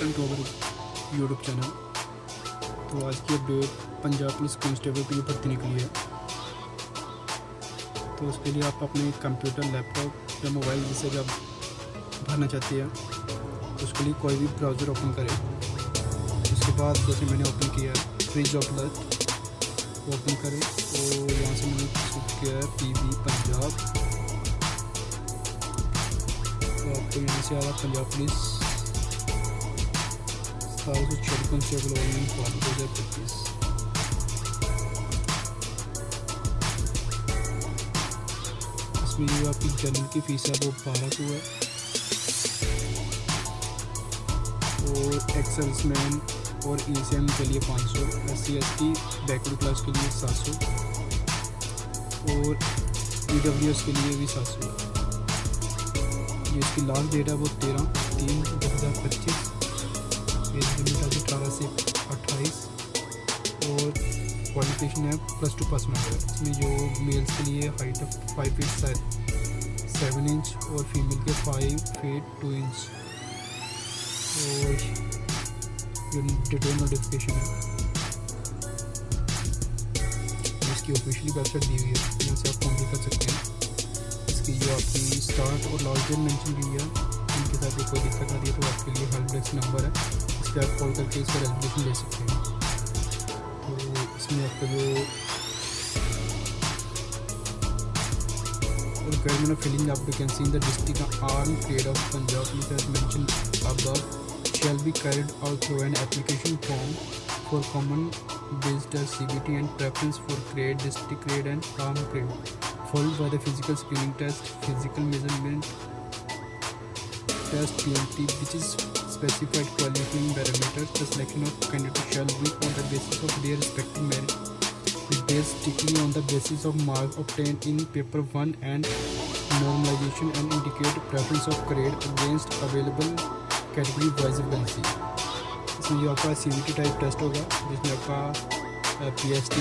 Welcome to our YouTube channel. तो आज की अपडेट पंजाब पुलिस कांस्टेबल के लिए भर्ती निकली है। तो उसके लिए आप अपने कंप्यूटर, लैपटॉप या मोबाइल जिससे भी आप भरना चाहते हैं तो उसके लिए कोई भी ब्राउज़र ओपन करें। उसके बाद जैसे मैंने ओपन किया है फ्री जॉब अलर्ट ओपन करें और यहाँ से मैंने चूज किया है PV पंजाब। तो आपको यहाँ से आ रहा Punjab police 1706 constable online form 2025। इसमें जो आपकी जनरल की फीस है वो 1200 है और एक्स-सर्विसमैन और ECM के लिए 500, SC/ST बैकवर्ड क्लास के लिए 700 और EWS के लिए भी 700। जिसकी लास्ट डेट है वो 13/3/2025, एज लिमिट है 18 से 28 और क्वालिफिकेशन है +2 पास मार्क है। इसमें जो मेल्स के लिए हाइट है 5 फीट 7 इंच और फीमेल के 5 फीट 2 इंच। और जो डिटेल नोटिफिकेशन है इसकी ऑफिशियली वेबसाइट दी हुई है, यहाँ से आप कॉन्टेक्ट कर सकते हैं। इसकी जो आपकी स्टार्ट और लास्ट डेट मेंशन की हुई है, इनके साथ कोई दिक्कत आ रही है तो आपके लिए हेल्प डेस्क नंबर है, इस पर आप कॉल करके इसका रेजोल्यूशन ले सकते हैं। तो इसमें आपका जो requirement of filling the vacancy in the district armed trade of Punjab Police as mentioned above shall be carried out through an application form for common based CBT and preference for grade, district grade and armed grade, followed by the physical screening test, physical measurement test PMT, which is specified qualifying parameters. The selection of candidates shall be on the basis of their respective merit, based strictly on the basis of marks obtained in paper 1 and normalization, and indicate preference of grade against available category wise vacancy। इसमें जो आपका CBT type taste होगा जिसमें आपका PST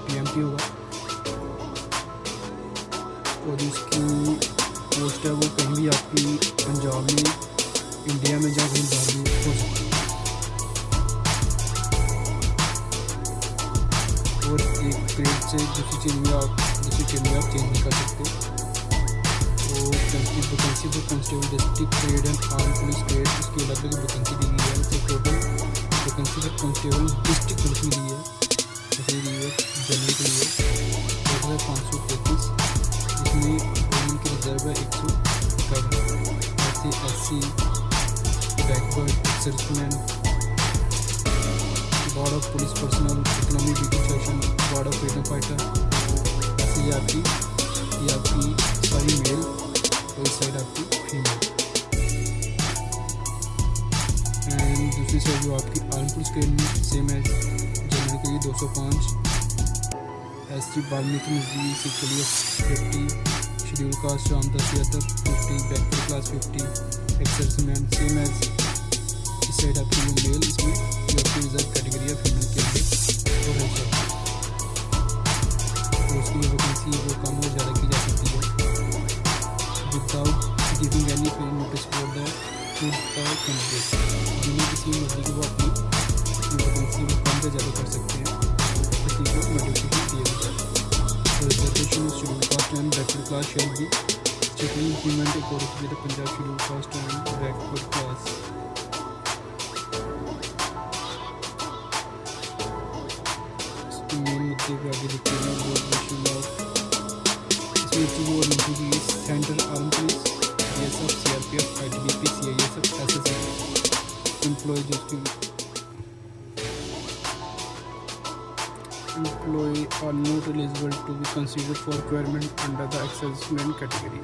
PMT होगा और इसकी post है वो कहीं भी आपकी पंजाब में, इंडिया में या कहीं बाहर में हो सकती है। और एक ग्रेड से दूसरी चीज़ में आप चेंज नहीं कर सकते। तो vacancy for constable district grade and arm police grade इसकी अलग अलग वैकेंसी दी गई है। तो total vacancy for constable district police में दी है, जैसे दी है जनरल के लिए टोटल है 533। इसमें वुमेन की रिजर्व है 151, SC/SC backward serviceman, ward of police personal, economic weaker section, ward of freedom fighter. ऐसे ये आपकी सारी मेल और इस साइड आपकी फीमेल। एंड दूसरी साइड जो आपकी आर्म पुलिस ग्रेड में सेम है जनरल के लिए 205, SC वाल्मीकि नजदीक के लिए 50, शेड्यूल कास्ट राम 10 50, backward class 50, ex-serviceman same as इस साइड आपकी वो मेल, इसमें जो आपकी रिजर्व कैटेगरी है फीमेल के लिए और है तो उसकी वैकेंसी वो कम और ज़्यादा की जा सकती है without giving any paid notice for the candidate. जिन्हें किसी मर्जी को वो अपनी वैकेंसी को कम या ज़्यादा कर सकते हैं, किसी को नोटिफिकेशन दिया जाए। तो reservation schedule caste and backward class shall be strictly implement according to the Punjab schedule caste and backward class. Main मुद्दे को आगे लिखते हैं इसमें चीज़ और लिखी गई central arm police, BSF, CRPF, ITBP, CISF, SSF employ are not eligible to be considered for requirement under the ex-serviceman category.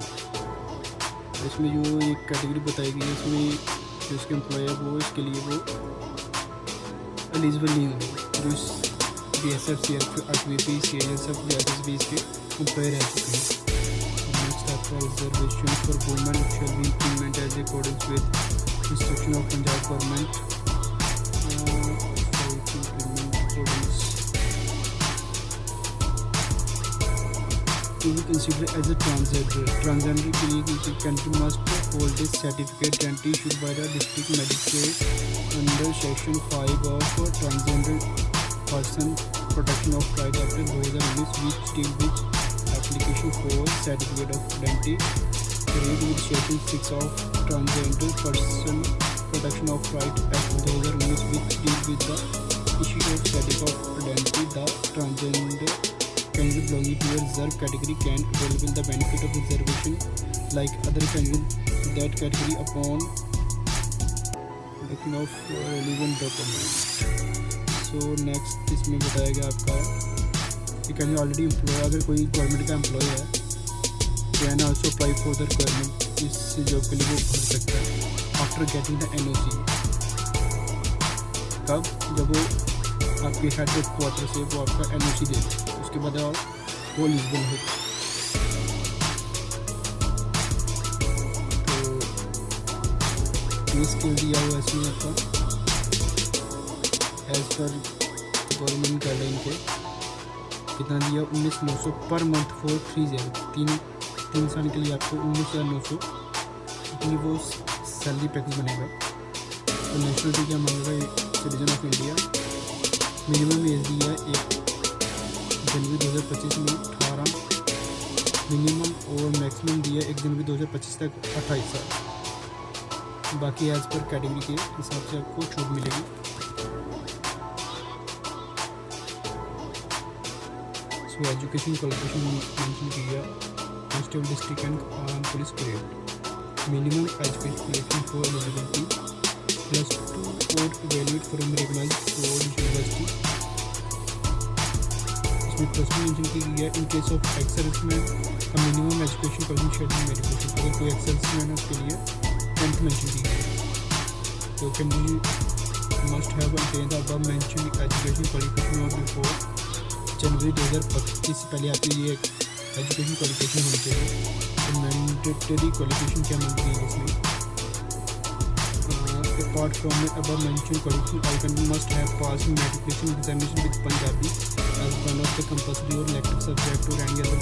इसमें जो एक कैटेगरी बताई गई है इसमें जो इसके एम्प्लॉय है वो इसके लिए वो एलिजिबल नहीं होंगे। जो BSF, CRPF, ITBP, CISF या SSB इसके एम्प्लॉय रह चुके हैं। नेक्स्ट आपका reservation for women shall be implement as according with instruction of Punjab government to be considered as a transgender के लिए candidate must hold a certificate guarantee issued by the district magistrate under section 5 of Transgender Person Protection of Right Act 2019 which deal with application for certificate of identity read with section 6 of Transgender Person Protection of Right Act 2019 which deal with the issue of certificate of identity. The transgender candidate belonging to a reserved category can avail the benefit of reservation like other candidates that category upon production of relevant document. So next इसमें बताया गया आपका कि can already employ अगर कोई government का employ है can also apply for the requirement इस जॉब के लिए वो भर सकता है आफ्टर गेटिंग द NOC. कब जब वो आपके हेड क्वार्टर से वो आपका NOC दे दे उसके बाद आप वो एलिजिबल हो. तो स्किल दिया हुआ इसमें आपका एज पर गवर्नमेंट गाइडलाइन के कितना दिया 19,900 पर मंथ फॉर 3 साल के लिए आपको 19,900 इतनी वो सैलरी पैकेज बनेगा. तो नेशनलिटी क्या मांगेगा citizen of India. Minimum age दी है 1 जनवरी 2025 में 18 मिनिमम और मैक्सिमम दिया 1 जनवरी 2025 तक 28 साल. बाकी एज पर कैटेगरी के हिसाब से आपको छूट मिलेगी. सो एजुकेशन क्वालिफिकेशन मेंशन किया constable district and police grade. Minimum education qualification for eligibility +2 और valid from recognised board university. इसमें +2 मेंशन की गया in case of ex serviceman का मिनिमम एजुकेशन क्वालिफिकेशन मेडिकेशन अगर कोई एक्स सर्विसमैन है उसके लिए 10th मेंशन की गई. तो candidate must have attend the above mentioned education qualification of before January 2025 से पहले आपकी ये एजुकेशन क्वालिफिकेशन होनी चाहिए. तो मैंडेटरी क्वालिफिकेशन क्या मांगी है इसमें apart from the above mentioned qualification all candidates must have passed matriculation examination with Punjabi as one of the compulsory or elective subject or any other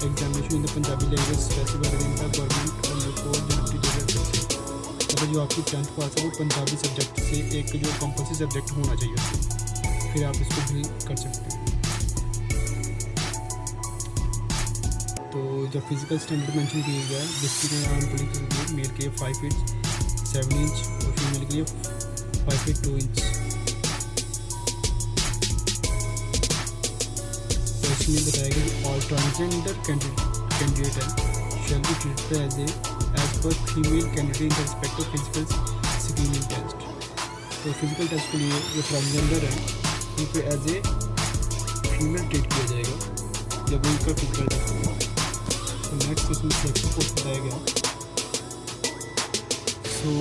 examination in the Punjabi language specified in the government on before January 2025. अगर जो आपकी 10th पास है वो Punjabi subject से एक जो compulsory subject होना चाहिए उसको फिर आप इसको भी कर सकते हैं. तो जब फिजिकल स्टैंडर्ड मेंशन किया गया डिस्ट्रिक्ट आर्म पुलिस के लिए मेल के 5 फीट 7 इंच और फीमेल के लिए 5 फीट 2 इंच. तो इसमें बताया गया कि ऑल ट्रांसजेंडर कैंडिडेट है shall be treated as per female candidate in respect of physical screening test. तो फिजिकल टेस्ट के लिए जो ट्रांसजेंडर है उनको एज ए फीमेल ट्रीट किया जाएगा जब उनका फिजिकल टेस्ट होगा. तो नेक्स्ट इसमें सिलेक्शन पोस्ट बताया गया. So,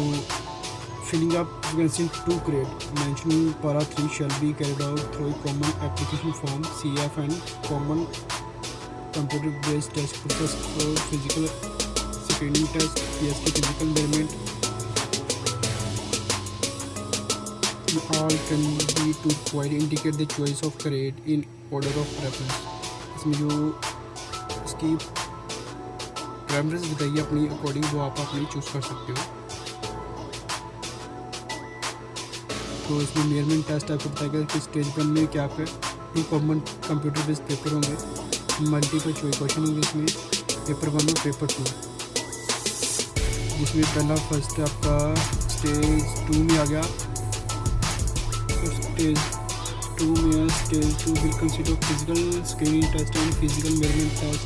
filling up vacancy in 2 grade mentioned para 3 shall be carried out through a common application form CF and common computer based test process for physical screening test PSK physical measurement. All can be to query indicate the choice of grade in order of preference. इसमें जो इसकी preference बताइए अपनी according वो आप अपनी choose कर सकते हो. तो इसमें मेजरमेंट टेस्ट आपको बताएगा कि स्टेज 1 में क्या आपका 2 कॉमन कंप्यूटर बेस्ड पेपर होंगे. मल्टीपल चॉइस क्वेश्चन होंगे इसमें पेपर 1 और पेपर 2 जिसमें पहला फर्स्ट आपका स्टेज 2 में आ गया. तो स्टेज 2 में stage 2 will consist of physical screening test and physical measurement test.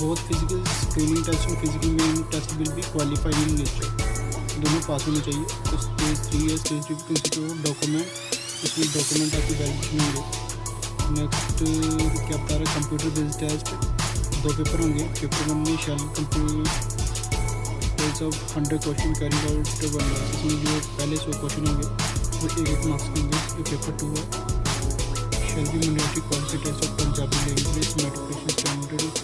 Both physical screening test और physical measurement test will be qualified in nature. दोनों पास होने चाहिए. तो स्टेज 3 है स्टेज 3 कंसिस्ट ऑफ डॉक्यूमेंट. इसमें डॉक्यूमेंट आपकी verification होंगे. Next क्या बता रहा है कंप्यूटर बेस्ड टेस्ट 2 पेपर होंगे. पेपर 1 में shall computer of 100 question carry out 1 marks. इसमें जो पहले 100 क्वेश्चन होंगे वो 1 मार्क्स के होंगे. जो पेपर 2 है shall be mandatory qualified test of Punjabi language matriculation standard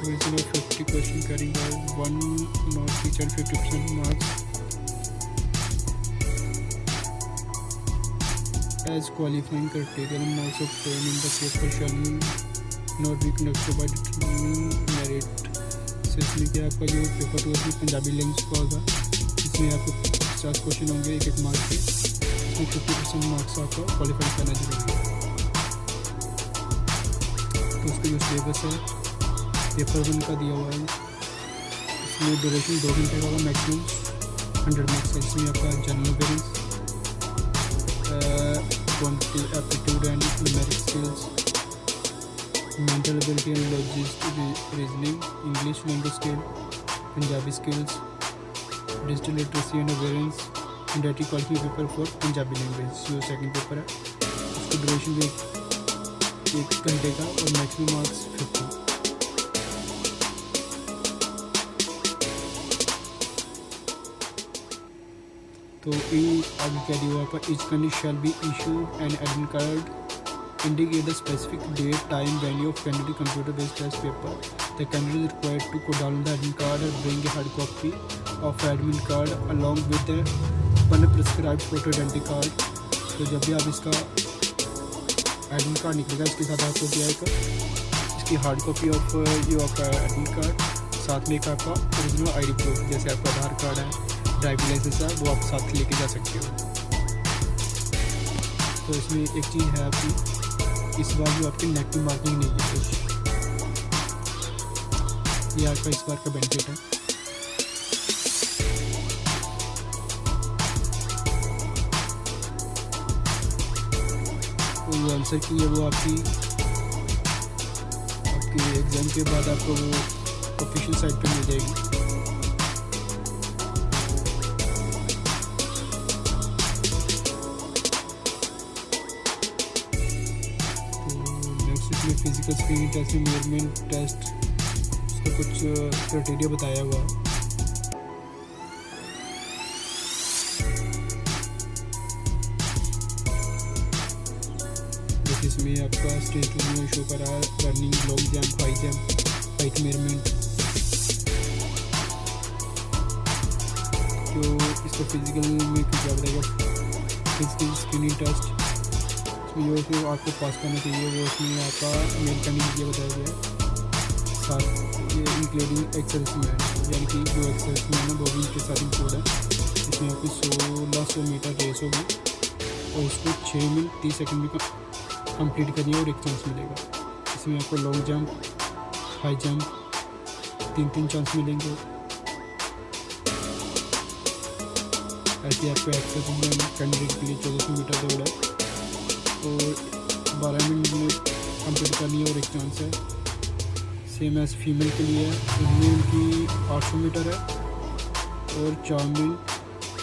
vision of 50 question carry out 1 marks each and 50% marks as qualifying criteria. Marks obtained in the paper shall not be conducted by determining merit. है इसमें कि आपका जो paper 2 उसमें Punjabi language का होगा। इसमें आपको 50 क्वेश्चन होंगे एक मार्क्स के, इसमें 50% मार्क्स आपको क्वालिफाई करना जरूरी है। तो उसका जो सिलेबस है पेपर 1 का दिया हुआ है, इसमें ड्यूरेशन 2 घंटे का होगा, मैक्सिमम 100 मार्क्स है। इसमें आपका general awareness, quantitative aptitude and numeric skills, mental ability and logistic reasoning, English language skill, Punjabi skills, digital literacy and awareness, industry qualifying paper for Punjabi language जो सेकंड पेपर है। उसका ड्यूरेशन भी 1 घंटे का और मैक्सिमम मार्क्स 50। तो आगे क्या दिया हुआ आपका, each candidate shall be issued N admit card, indicate the specific date, time, venue of candidate computer-based test paper. The candidate is required to download the admit card and bring a hard copy of admit card along with the one prescribed photo identity card. तो जब भी आप इसका admit card निकलेगा इसके साथ आपको क्या है इसकी हार्ड कॉपी ऑफ जो आपका एडमिट कार्ड, साथ में एक आपका ओरिजिनल आईडी प्रूफ जैसे आपका आधार कार्ड है, ड्राइविंग लाइसेंस है, वो आप साथ लेके जा सकते हो। तो इसमें एक चीज़ है आपकी, इस बार जो आपकी नेगेटिव मार्किंग नहीं है, ये आपका इस बार का बेनिफिट है। तो जो आंसर की है वो आपकी एग्ज़ाम के बाद आपको वो ऑफिशियल साइट पे मिल जाएगी। Physical screening test, measurement test, उसका कुछ क्राइटेरिया बताया हुआ है। जैसे इसमें आपका स्टेज 2 में शो कर रहा है running, long jump, high jump, height measurement. तो इसका फिजिकल में क्या बताएगा, फिजिकल स्क्रीनिंग टेस्ट जो कि आपको पास करना चाहिए वो उसमें आपका मेन करने के लिए बताया गया है। साथ ये इंक्लूडिंग एक्सरसाइज, यानी कि जो एक्सरसाइज है वो भी इसके साथ इंक्लूड है। इसमें आपकी 1600 मीटर रेस होगी और इसको 6 मिनट 30 सेकंड में कंप्लीट करनी है और एक चांस मिलेगा। इसमें आपको long jump, high jump 3 chance मिलेंगे। ऐसे आपको एक्सरसाइज कैंडिडेट के लिए 1400 मीटर दौड़ है और 12 मिनट में कंप्लीट करनी है और एक चांस है। सेम एज फीमेल के लिए है, इसमें उनकी 800 मीटर है और 4 मिनट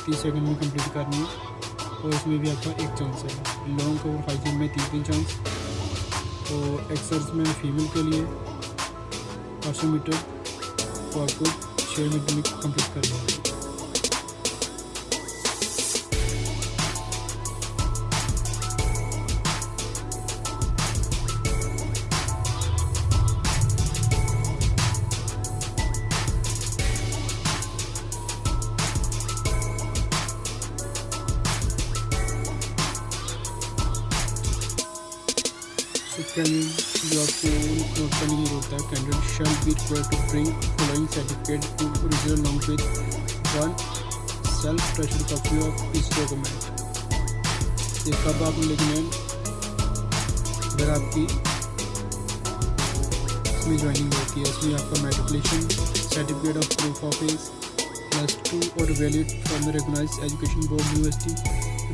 30 सेकंड में कंप्लीट करनी है और इसमें भी आपका एक चांस है। लॉन्ग और हाई जंप में 3 चांस और एक्सरसाइज में फीमेल के लिए 800 मीटर को आपको 6 मिनट में कंप्लीट करनी है। जो आपको नोट करने की जरूरत है, candidate shall be required to bring following certificate to original long with 1 self traced copy of इस डॉक्यूमेंट। ये कब आप लेकिन अगर आपकी इसमें ज्वाइनिंग होती है, इसमें आपका matriculation certificate of proof of age +2 और valid from the recognised education board university,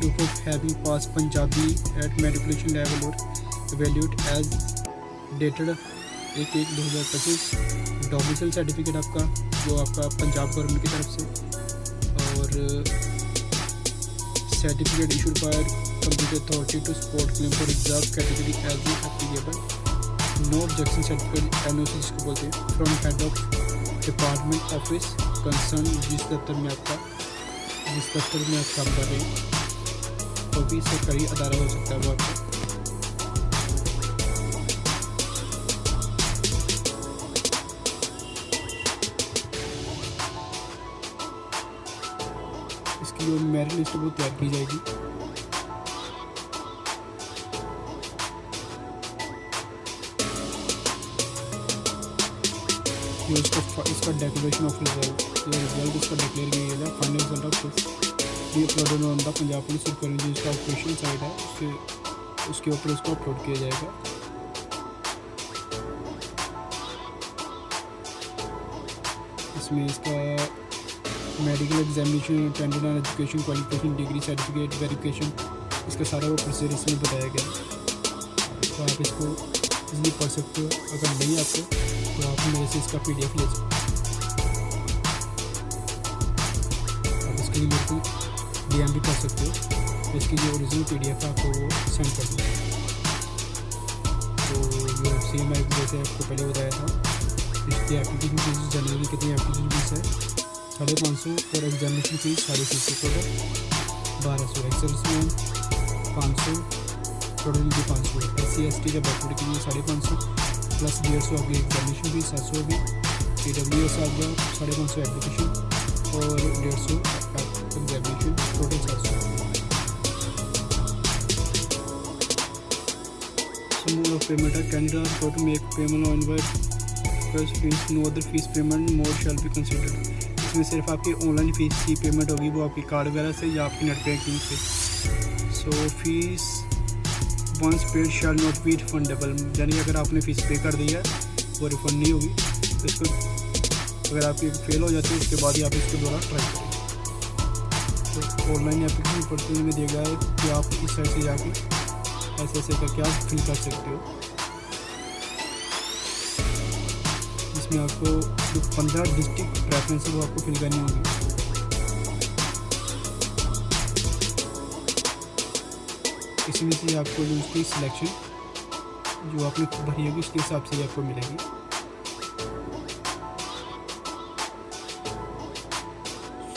proof of having pass Punjabi at matriculation level और valued as dated 1/1/2025, domicile certificate आपका जो आपका पंजाब गवर्नमेंट की तरफ से, और certificate issued by computer authority to support claim for reserve category as applicable, no objection certificate NOC जिसको बोलते हैं, from head of department office concern, जिस दफ्तर में आप काम कर रहे हैं, तो भी सरकारी अदारा हो सकता है वो आपका। इसकी जो मेरिट लिस्ट वो तैयार की जाएगी। जो इसका डेक्लेरेशन ऑफ रिजल्ट, जो रिजल्ट इसका डिक्लेयर किया गया फाइनल रिजल्ट ऑफ भी uploaded on the Punjab police recovery जो इसका ऑपरेशन साइट है उसके ऊपर इसको अपलोड किया जाएगा। इसमें इसका medical examination, attendant and education qualification, degree certificate verification, इसका सारा वो प्रोसीजर इसमें बताया गया। तो आप इसको इजीली पढ़ सकते हो। अगर नहीं आपको तो आप मेरे से इसका PDF ले सकते हो। आप इसके लिए मेरे को DM भी कर सकते हो। इसकी जो ओरिजिनल PDF है आपको वो सेंड कर दूँगा। तो जो सेम है जैसे आपको पहले बताया था, इसकी एप्लीकेशन फीस जनरली कितनी एप्लीकेशन फीस है 550 और एग्जामिनेशन फीस 350, टोटल 1200। एक्सेल 500, टोटल की 500। SC/ST का बैकवर्ड के लिए 550 प्लस 150 आपकी एग्जामिनेशन फीस 700 होगी। AWS आ गया 550 एप्लीकेशन और 150 examination, total 700। Mode of payment है candidate got to make payment on first fees, no other fees payment mode shall be considered। इसमें सिर्फ आपकी ऑनलाइन फीस की पेमेंट होगी, वो आपकी कार्ड वगैरह से या आपकी नेट बैंकिंग से। So fees once paid shall not be refundable, यानी अगर आपने फ़ीस पे कर दी है वो रिफ़ंड नहीं होगी। तो इसको अगर आपकी फेल हो जाती है उसके बाद ही आप इसको दोबारा ट्राई करें। तो ऑनलाइन एप्लीकेशन पढ़ते में दिया गया है कि आप इस साइड से जाके ऐसे करके आप फिल कर सकते हो। इसमें आपको जो 15 डिस्ट्रिक्ट प्रेफरेंस है वो आपको फिल करनी होगी। इसमें से आपको जो उसकी सिलेक्शन जो आपने भरी होगी उसके हिसाब से आपको मिलेगी।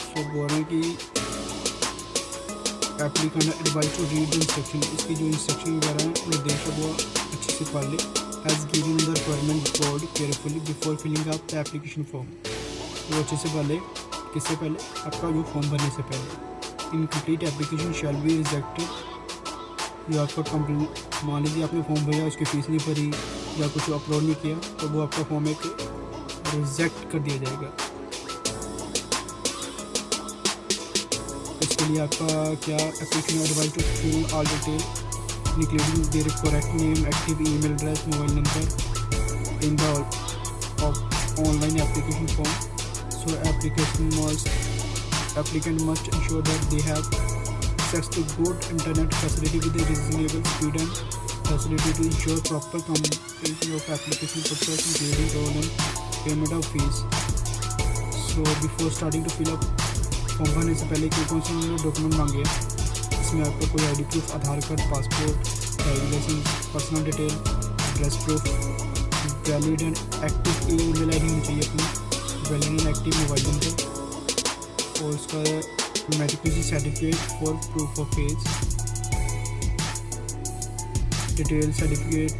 सो बोल रहे हैं कि applicant advise to read the instruction, इसकी जो इंस्ट्रक्शन वगैरह हैं निर्देश है वो अच्छे से पढ़ ले। As given the requirement board carefully before filling up the application form, वो अच्छे से पढ़ ले। किससे पहले? आपका जो फॉर्म भरने से पहले। Incomplete application shall be rejected, जो आपका कंप्लीट मान लीजिए आपने फॉर्म भरा उसकी फ़ीस नहीं भरी या कुछ अपलोड नहीं किया तो वो आपका फॉर्म एक रिजेक्ट कर दिया जाएगा। इसके लिए आपका क्या application advise to fill all detail including their correct name, active email address, mobile number in the online application form. So applicant must ensure that they have access to good internet facility with a reasonable speed and facility to ensure proper completion of application process including online payment of fees। So before starting to fill up form भरने से पहले कौन से उन्होंने document मांगे हैं। इसमें आपका कोई ID proof, Aadhaar card, passport, driving licence, personal detail, address proof, valid and active email ID होनी चाहिए अपनी, valid and active mobile number और उसका medical certificate for proof of age, detail certificate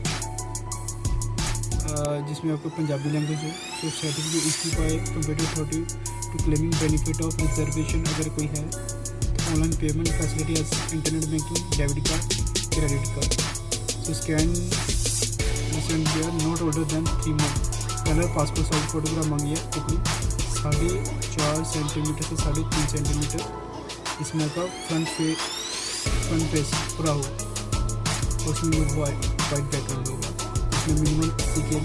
जिसमें आपको पंजाबी लैंग्वेज हो। So certificate issue by computer authority to claiming benefit of reservation अगर कोई है। तो online payment facility as internet banking, debit card, credit card. So scan recent year not older than 3 month. Colour passport size photograph मांगी है कितनी 4.5 centimetre से 3.5 centimetre. इसमें आपका फ्रंट फेस पूरा हो और उसमें वाइट बैकग्राउंड होगा। इसमें मिनिमम 80 KB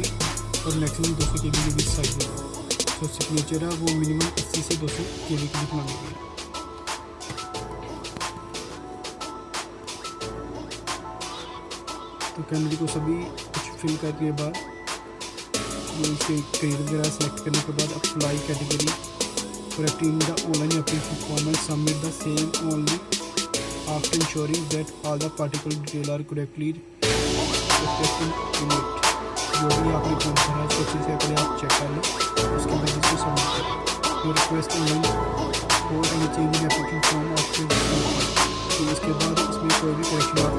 और मैक्सिमम 200 KB के बीच साइज होगा। तो सिग्नेचर है वो मिनिमम 80 से 200 KB के बीच मांगेगी। तो कैंडिडेट को सभी कुछ फिल करने के बाद ये इसके करियर वगैरह सेलेक्ट करने के बाद apply category correct in the online application form and submit the same only after ensuring that all the particular detail are correctly reflected in it. जो भी आपने फॉर्म भरा है उसको अच्छे से पहले आप चेक कर लें, उसके बाद इसको सबमिट करें। तो request online for any change in application form आपके। तो इसके बाद इसमें कोई भी करेक्शन आप